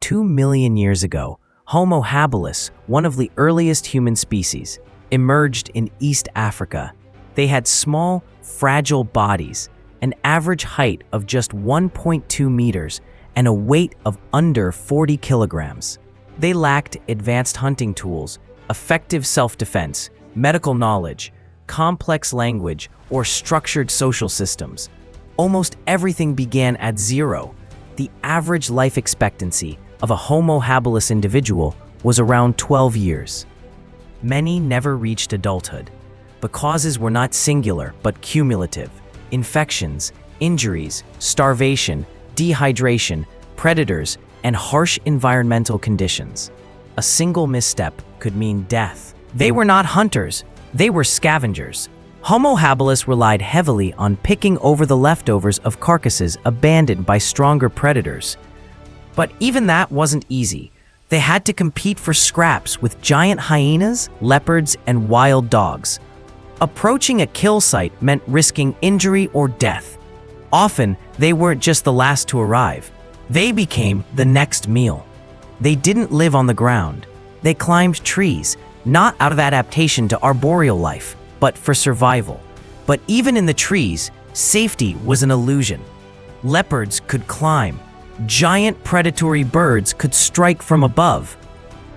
2 million years ago, Homo habilis, one of the earliest human species, emerged in East Africa. They had small, fragile bodies, an average height of just 1.2 meters, and a weight of under 40 kilograms. They lacked advanced hunting tools, effective self-defense, medical knowledge, complex language, or structured social systems. Almost everything began at zero. The average life expectancy of a Homo habilis individual was around 12 years. Many never reached adulthood, but causes were not singular but cumulative. Infections, injuries, starvation, dehydration, predators, and harsh environmental conditions. A single misstep could mean death. They were not hunters, they were scavengers. Homo habilis relied heavily on picking over the leftovers of carcasses abandoned by stronger predators. But even that wasn't easy. They had to compete for scraps with giant hyenas, leopards, and wild dogs. Approaching a kill site meant risking injury or death. Often, they weren't just the last to arrive. They became the next meal. They didn't live on the ground. They climbed trees, not out of adaptation to arboreal life, but for survival. But even in the trees, safety was an illusion. Leopards could climb. Giant predatory birds could strike from above.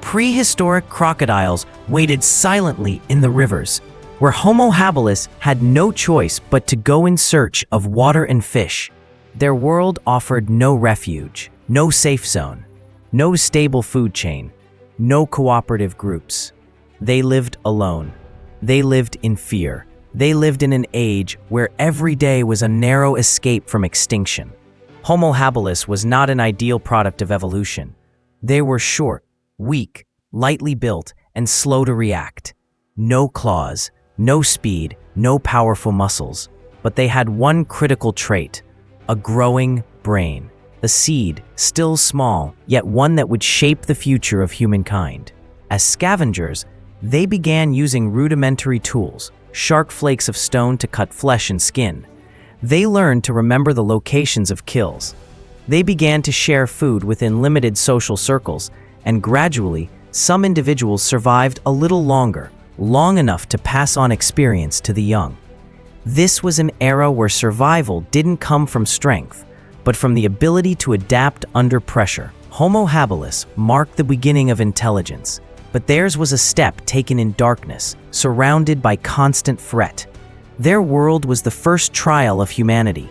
Prehistoric crocodiles waited silently in the rivers, where Homo habilis had no choice but to go in search of water and fish. Their world offered no refuge, no safe zone, no stable food chain, no cooperative groups. They lived alone. They lived in fear. They lived in an age where every day was a narrow escape from extinction. Homo habilis was not an ideal product of evolution. They were short, weak, lightly built, and slow to react. No claws, no speed, no powerful muscles. But they had one critical trait: a growing brain. A seed, still small, yet one that would shape the future of humankind. As scavengers, they began using rudimentary tools, sharp flakes of stone to cut flesh and skin. They learned to remember the locations of kills. They began to share food within limited social circles, and gradually, some individuals survived a little longer, long enough to pass on experience to the young. This was an era where survival didn't come from strength, but from the ability to adapt under pressure. Homo habilis marked the beginning of intelligence, but theirs was a step taken in darkness, surrounded by constant threat. Their world was the first trial of humanity,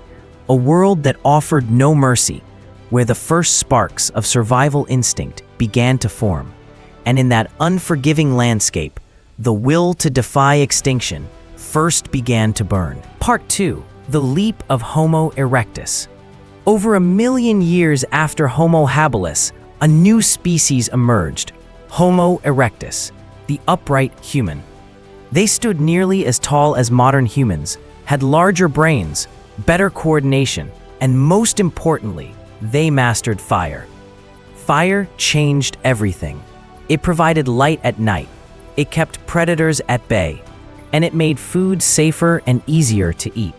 a world that offered no mercy, where the first sparks of survival instinct began to form. And in that unforgiving landscape, the will to defy extinction first began to burn. Part 2. The Leap of Homo erectus. Over 1 million years after Homo habilis, a new species emerged: Homo erectus, the upright human. They stood nearly as tall as modern humans, had larger brains, better coordination, and most importantly, they mastered fire. Fire changed everything. It provided light at night, it kept predators at bay, and it made food safer and easier to eat.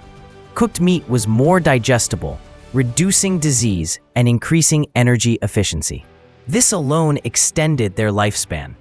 Cooked meat was more digestible, reducing disease and increasing energy efficiency. This alone extended their lifespan.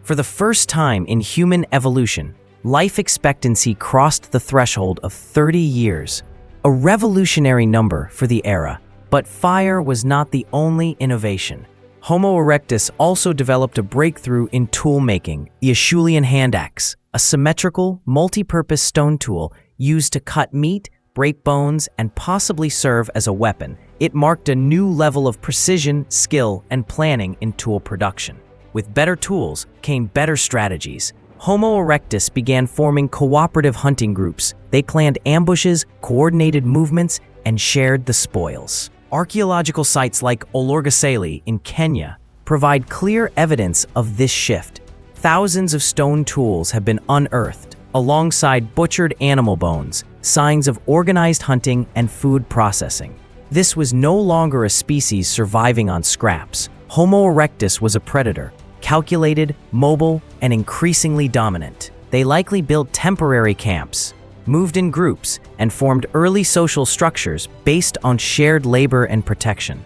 For the first time in human evolution, life expectancy crossed the threshold of 30 years, a revolutionary number for the era. But fire was not the only innovation. Homo erectus also developed a breakthrough in tool making: the Acheulean hand axe, a symmetrical, multi-purpose stone tool used to cut meat, break bones, and possibly serve as a weapon. It marked a new level of precision, skill, and planning in tool production. With better tools came better strategies. Homo erectus began forming cooperative hunting groups. They planned ambushes, coordinated movements, and shared the spoils. Archaeological sites like Olorgesailie in Kenya provide clear evidence of this shift. Thousands of stone tools have been unearthed, alongside butchered animal bones, signs of organized hunting and food processing. This was no longer a species surviving on scraps. Homo erectus was a predator, calculated, mobile, and increasingly dominant. They likely built temporary camps, moved in groups, and formed early social structures based on shared labor and protection.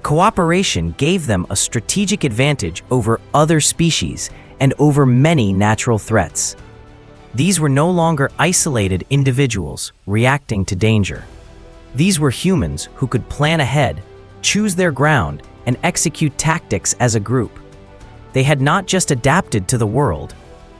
Cooperation gave them a strategic advantage over other species and over many natural threats. These were no longer isolated individuals reacting to danger. These were humans who could plan ahead, choose their ground, and execute tactics as a group. They had not just adapted to the world,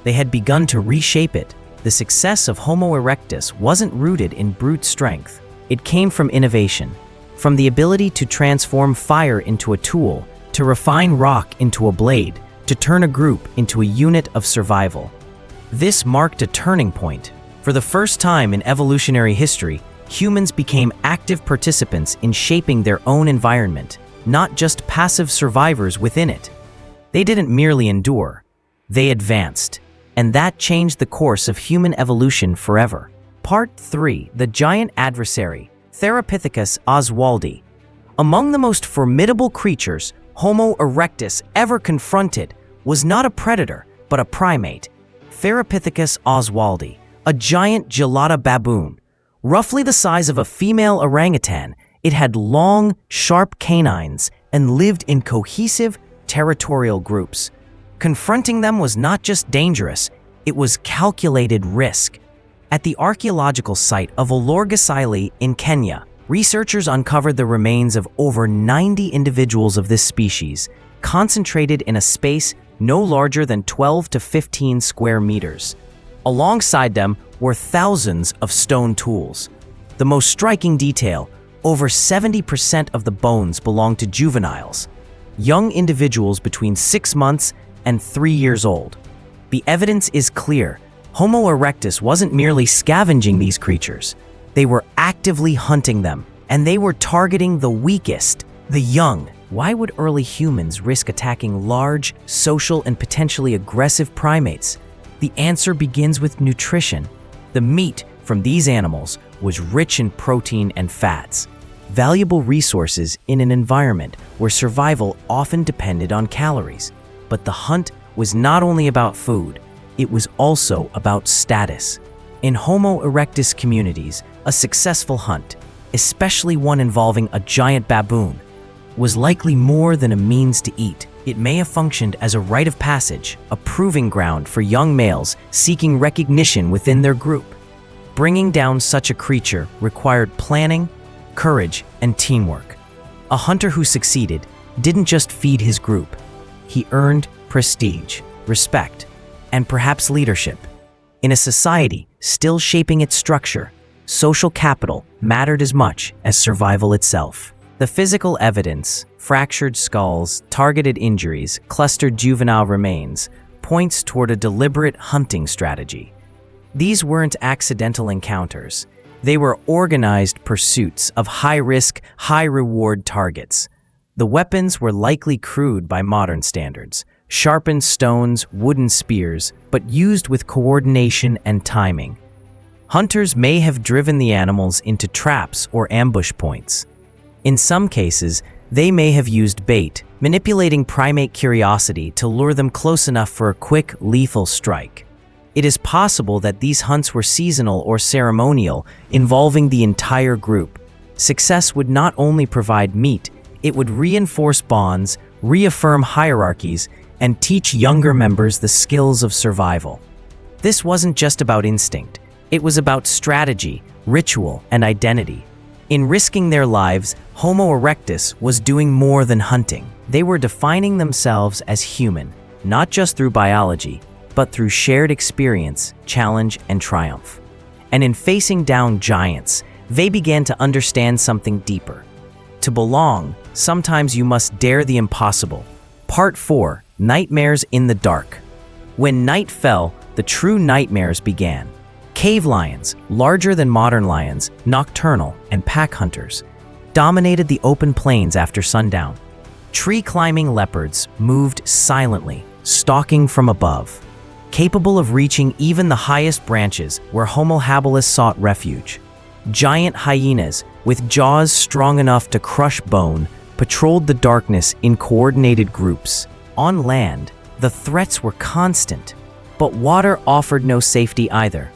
they had begun to reshape it. The success of Homo erectus wasn't rooted in brute strength. It came from innovation, from the ability to transform fire into a tool, to refine rock into a blade, to turn a group into a unit of survival. This marked a turning point. For the first time in evolutionary history, humans became active participants in shaping their own environment, not just passive survivors within it. They didn't merely endure, they advanced. And that changed the course of human evolution forever. Part 3. The Giant Adversary, Therapithecus oswaldi. Among the most formidable creatures Homo erectus ever confronted was not a predator, but a primate. Therapithecus oswaldi, a giant gelada baboon. Roughly the size of a female orangutan, it had long, sharp canines and lived in cohesive, territorial groups. Confronting them was not just dangerous, it was calculated risk. At the archaeological site of Olorgesailie in Kenya, researchers uncovered the remains of over 90 individuals of this species, concentrated in a space no larger than 12 to 15 square meters. Alongside them were thousands of stone tools. The most striking detail, over 70% of the bones belonged to juveniles, young individuals between 6 months and 3 years old. The evidence is clear. Homo erectus wasn't merely scavenging these creatures. They were actively hunting them, and they were targeting the weakest, the young. Why would early humans risk attacking large, social, and potentially aggressive primates? The answer begins with nutrition. The meat from these animals was rich in protein and fats, valuable resources in an environment where survival often depended on calories. But the hunt was not only about food, it was also about status. In Homo erectus communities, a successful hunt, especially one involving a giant baboon, was likely more than a means to eat. It may have functioned as a rite of passage, a proving ground for young males seeking recognition within their group. Bringing down such a creature required planning, courage, and teamwork. A hunter who succeeded didn't just feed his group. He earned prestige, respect, and perhaps leadership. In a society still shaping its structure, social capital mattered as much as survival itself. The physical evidence, fractured skulls, targeted injuries, clustered juvenile remains, points toward a deliberate hunting strategy. These weren't accidental encounters. They were organized pursuits of high-risk, high-reward targets. The weapons were likely crude by modern standards, sharpened stones, wooden spears, but used with coordination and timing. Hunters may have driven the animals into traps or ambush points. In some cases, they may have used bait, manipulating primate curiosity to lure them close enough for a quick, lethal strike. It is possible that these hunts were seasonal or ceremonial, involving the entire group. Success would not only provide meat, it would reinforce bonds, reaffirm hierarchies, and teach younger members the skills of survival. This wasn't just about instinct. It was about strategy, ritual, and identity. In risking their lives, Homo erectus was doing more than hunting. They were defining themselves as human, not just through biology, but through shared experience, challenge, and triumph. And in facing down giants, they began to understand something deeper. To belong, sometimes you must dare the impossible. Part 4. Nightmares in the Dark. When night fell, the true nightmares began. Cave lions, larger than modern lions, nocturnal, and pack hunters, dominated the open plains after sundown. Tree-climbing leopards moved silently, stalking from above, capable of reaching even the highest branches where Homo habilis sought refuge. Giant hyenas, with jaws strong enough to crush bone, patrolled the darkness in coordinated groups. On land, the threats were constant, but water offered no safety either.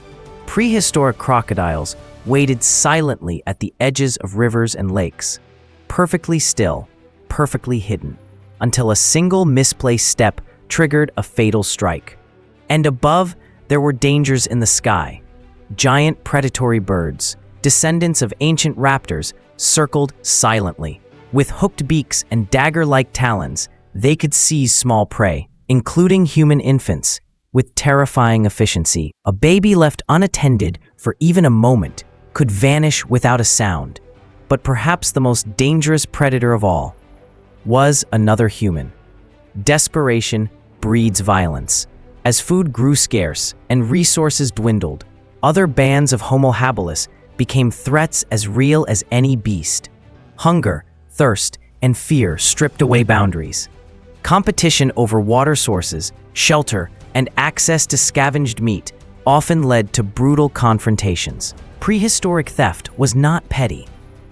Prehistoric crocodiles waited silently at the edges of rivers and lakes, perfectly still, perfectly hidden, until a single misplaced step triggered a fatal strike. And above, there were dangers in the sky. Giant predatory birds, descendants of ancient raptors, circled silently. With hooked beaks and dagger-like talons, they could seize small prey, including human infants, with terrifying efficiency. A baby left unattended for even a moment could vanish without a sound. But perhaps the most dangerous predator of all was another human. Desperation breeds violence. As food grew scarce and resources dwindled, other bands of Homo habilis became threats as real as any beast. Hunger, thirst, and fear stripped away boundaries. Competition over water sources, shelter, and access to scavenged meat often led to brutal confrontations. Prehistoric theft was not petty.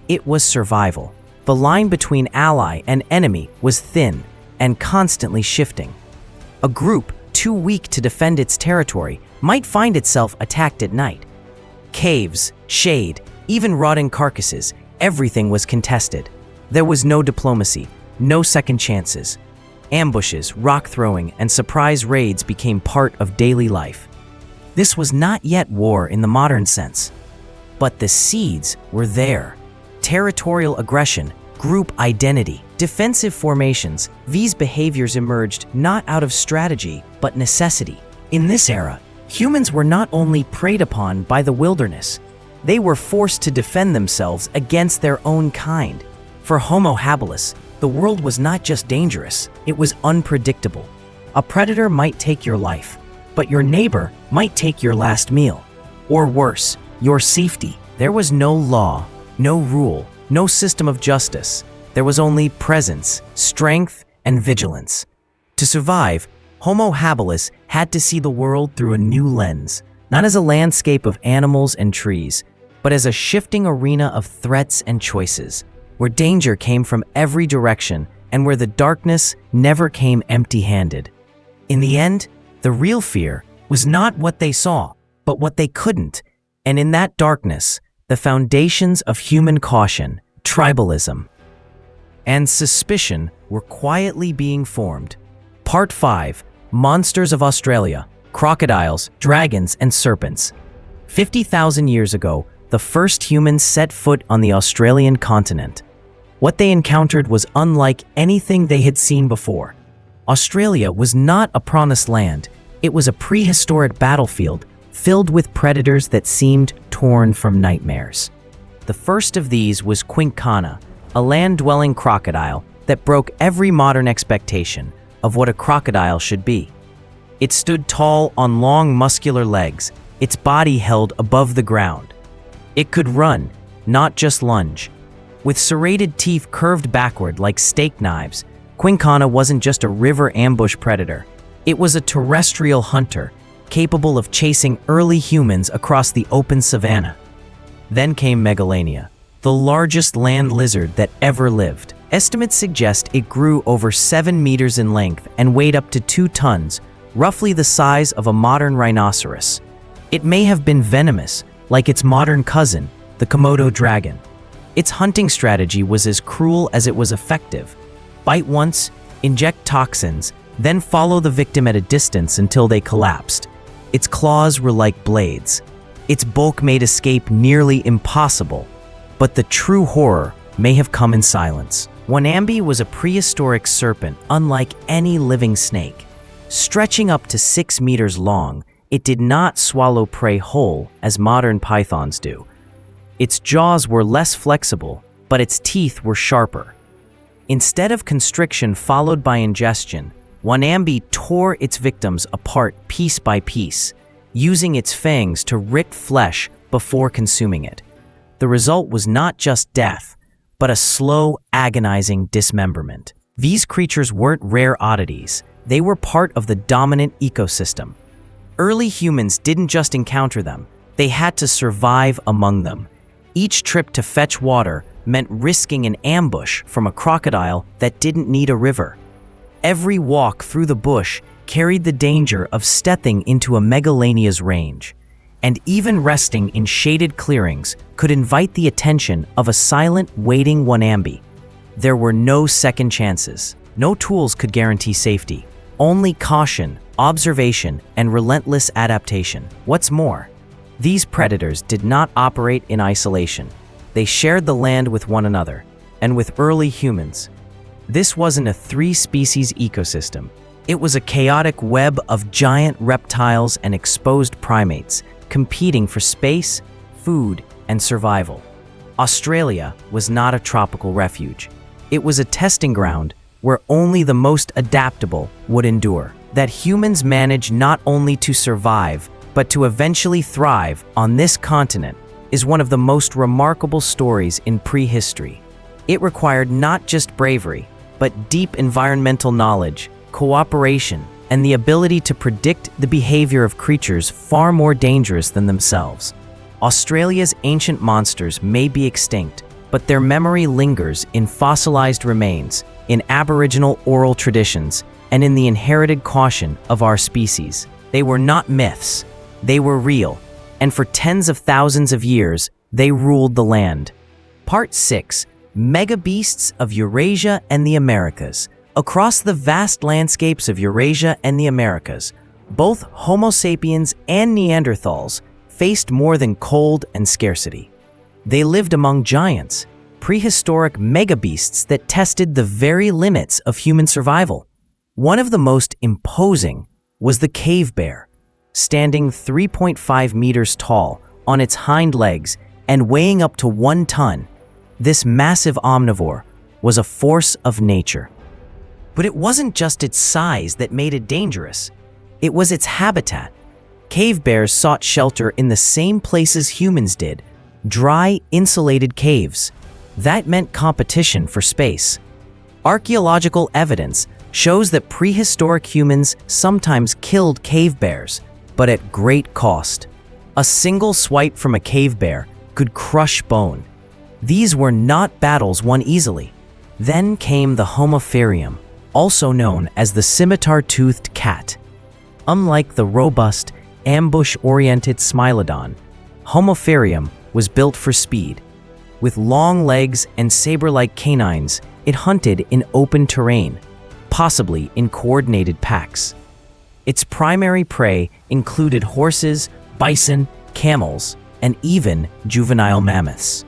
It was survival. The line between ally and enemy was thin and constantly shifting. A group too weak to defend its territory might find itself attacked at night. Caves, shade, even rotting carcasses, everything was contested. There was no diplomacy, no second chances. Ambushes, rock throwing, and surprise raids became part of daily life. This was not yet war in the modern sense, but the seeds were there. Territorial aggression, group identity, defensive formations, these behaviors emerged not out of strategy, but necessity. In this era, humans were not only preyed upon by the wilderness, they were forced to defend themselves against their own kind. For Homo habilis, the world was not just dangerous, it was unpredictable. A predator might take your life, but your neighbor might take your last meal. Or worse, your safety. There was no law, no rule, no system of justice. There was only presence, strength, and vigilance. To survive, Homo habilis had to see the world through a new lens, not as a landscape of animals and trees, but as a shifting arena of threats and choices, where danger came from every direction and where the darkness never came empty-handed. In the end, the real fear was not what they saw, but what they couldn't. And in that darkness, the foundations of human caution, tribalism, and suspicion were quietly being formed. Part 5: Monsters of Australia, Crocodiles, Dragons, and Serpents. 50,000 years ago, the first humans set foot on the Australian continent. What they encountered was unlike anything they had seen before. Australia was not a promised land. It was a prehistoric battlefield filled with predators that seemed torn from nightmares. The first of these was Quinkana, a land-dwelling crocodile that broke every modern expectation of what a crocodile should be. It stood tall on long, muscular legs, its body held above the ground. It could run, not just lunge. With serrated teeth curved backward like steak knives, Quinkana wasn't just a river ambush predator. It was a terrestrial hunter, capable of chasing early humans across the open savanna. Then came Megalania, the largest land lizard that ever lived. Estimates suggest it grew over 7 meters in length and weighed up to 2 tons, roughly the size of a modern rhinoceros. It may have been venomous, like its modern cousin, the Komodo dragon. Its hunting strategy was as cruel as it was effective. Bite once, inject toxins, then follow the victim at a distance until they collapsed. Its claws were like blades. Its bulk made escape nearly impossible, but the true horror may have come in silence. Wanambi was a prehistoric serpent unlike any living snake. Stretching up to 6 meters long, it did not swallow prey whole as modern pythons do. Its jaws were less flexible, but its teeth were sharper. Instead of constriction followed by ingestion, Wanambi tore its victims apart piece by piece, using its fangs to rip flesh before consuming it. The result was not just death, but a slow, agonizing dismemberment. These creatures weren't rare oddities. They were part of the dominant ecosystem. Early humans didn't just encounter them, they had to survive among them. Each trip to fetch water meant risking an ambush from a crocodile that didn't need a river. Every walk through the bush carried the danger of stepping into a Megalania's range, and even resting in shaded clearings could invite the attention of a silent, waiting Wanambi. There were no second chances. No tools could guarantee safety. Only caution, observation, and relentless adaptation. What's more, these predators did not operate in isolation. They shared the land with one another, and with early humans. This wasn't a three-species ecosystem. It was a chaotic web of giant reptiles and exposed primates, competing for space, food, and survival. Australia was not a tropical refuge. It was a testing ground where only the most adaptable would endure. That humans managed not only to survive, but to eventually thrive on this continent is one of the most remarkable stories in prehistory. It required not just bravery, but deep environmental knowledge, cooperation, and the ability to predict the behavior of creatures far more dangerous than themselves. Australia's ancient monsters may be extinct, but their memory lingers in fossilized remains, in Aboriginal oral traditions, and in the inherited caution of our species. They were not myths, they were real, and for tens of thousands of years, they ruled the land. Part 6. Mega Beasts of Eurasia and the Americas. Across the vast landscapes of Eurasia and the Americas, both Homo sapiens and Neanderthals faced more than cold and scarcity. They lived among giants, prehistoric megabeasts that tested the very limits of human survival. One of the most imposing was the cave bear, standing 3.5 meters tall on its hind legs and weighing up to 1 ton. This massive omnivore was a force of nature. But it wasn't just its size that made it dangerous. It was its habitat. Cave bears sought shelter in the same places humans did, dry, insulated caves. That meant competition for space. Archaeological evidence shows that prehistoric humans sometimes killed cave bears, but at great cost. A single swipe from a cave bear could crush bone. These were not battles won easily. Then came the Homotherium, also known as the scimitar-toothed cat. Unlike the robust, ambush-oriented Smilodon, Homotherium was built for speed. With long legs and saber-like canines, it hunted in open terrain, possibly in coordinated packs. Its primary prey included horses, bison, camels, and even juvenile mammoths.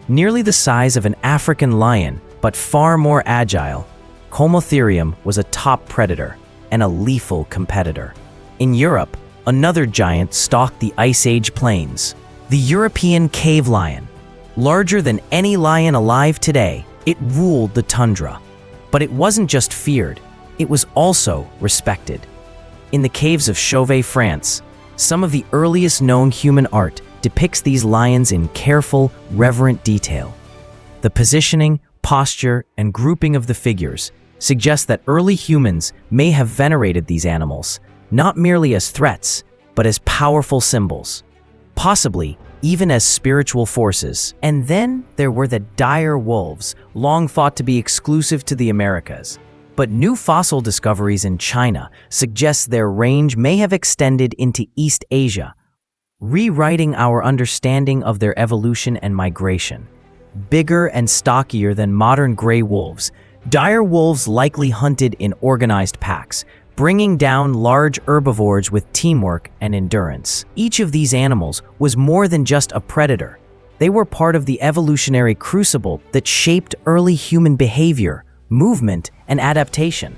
Nearly the size of an African lion, but far more agile, Homotherium was a top predator and a lethal competitor. In Europe, another giant stalked the Ice Age plains, the European cave lion. Larger than any lion alive today, it ruled the tundra. But it wasn't just feared, it was also respected. In the caves of Chauvet, France, some of the earliest known human art depicts these lions in careful, reverent detail. The positioning, posture, and grouping of the figures suggest that early humans may have venerated these animals, not merely as threats, but as powerful symbols, possibly even as spiritual forces. And then there were the dire wolves, long thought to be exclusive to the Americas. But new fossil discoveries in China suggest their range may have extended into East Asia, rewriting our understanding of their evolution and migration. Bigger and stockier than modern gray wolves, dire wolves likely hunted in organized packs, bringing down large herbivores with teamwork and endurance. Each of these animals was more than just a predator. They were part of the evolutionary crucible that shaped early human behavior, movement, and adaptation.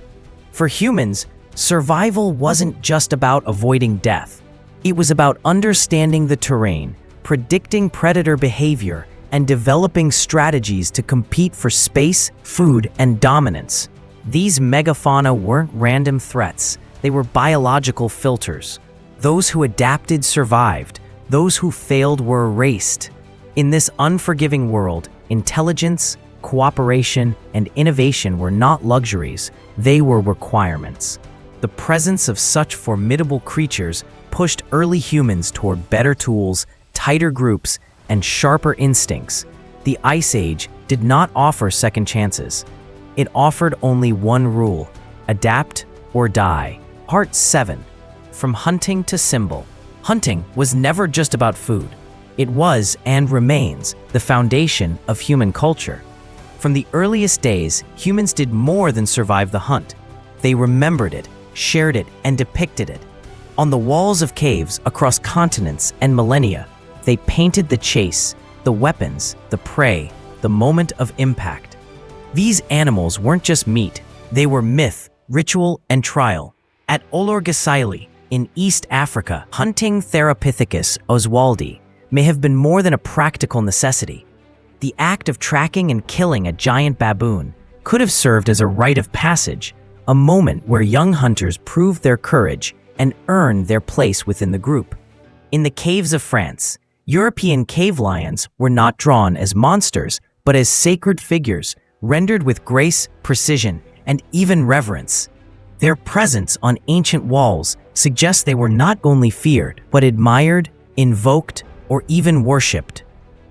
For humans, survival wasn't just about avoiding death. It was about understanding the terrain, predicting predator behavior, and developing strategies to compete for space, food, and dominance. These megafauna weren't random threats, they were biological filters. Those who adapted survived, those who failed were erased. In this unforgiving world, intelligence, cooperation, and innovation were not luxuries, they were requirements. The presence of such formidable creatures pushed early humans toward better tools, tighter groups, and sharper instincts. The Ice Age did not offer second chances. It offered only one rule: adapt or die. Part 7. From hunting to symbol. Hunting was never just about food. It was, and remains, the foundation of human culture. From the earliest days, humans did more than survive the hunt. They remembered it, shared it, and depicted it. On the walls of caves across continents and millennia, they painted the chase, the weapons, the prey, the moment of impact. These animals weren't just meat, they were myth, ritual, and trial. At Olorgesailie, in East Africa, hunting Therapithecus oswaldi may have been more than a practical necessity. The act of tracking and killing a giant baboon could have served as a rite of passage, a moment where young hunters proved their courage and earned their place within the group. In the caves of France, European cave lions were not drawn as monsters, but as sacred figures, rendered with grace, precision, and even reverence. Their presence on ancient walls suggests they were not only feared, but admired, invoked, or even worshipped.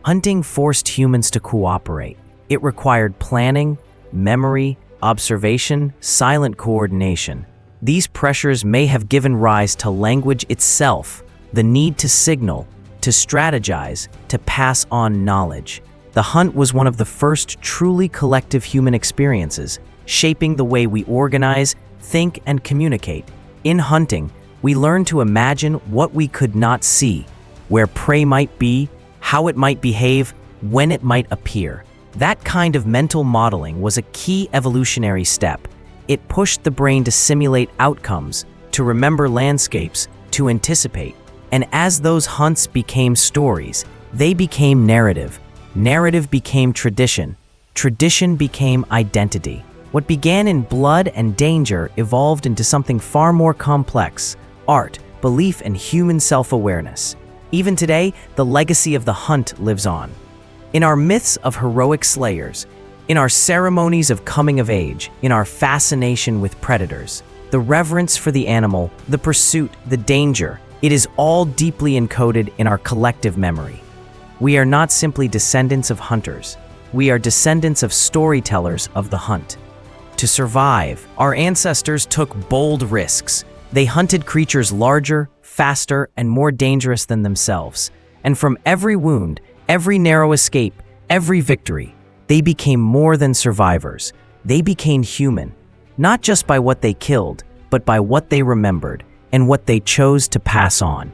Hunting forced humans to cooperate. It required planning, memory, observation, silent coordination. These pressures may have given rise to language itself, the need to signal, to strategize, to pass on knowledge. The hunt was one of the first truly collective human experiences, shaping the way we organize, think, and communicate. In hunting, we learn to imagine what we could not see, where prey might be, how it might behave, when it might appear. That kind of mental modeling was a key evolutionary step. It pushed the brain to simulate outcomes, to remember landscapes, to anticipate. And as those hunts became stories, they became narrative. Narrative became tradition. Tradition became identity. What began in blood and danger evolved into something far more complex: art, belief, and human self-awareness. Even today, the legacy of the hunt lives on. In our myths of heroic slayers, in our ceremonies of coming of age, in our fascination with predators, the reverence for the animal, the pursuit, the danger, it is all deeply encoded in our collective memory. We are not simply descendants of hunters. We are descendants of storytellers of the hunt. To survive, our ancestors took bold risks. They hunted creatures larger, faster, and more dangerous than themselves. And from every wound, every narrow escape, every victory, they became more than survivors. They became human, not just by what they killed, but by what they remembered and what they chose to pass on.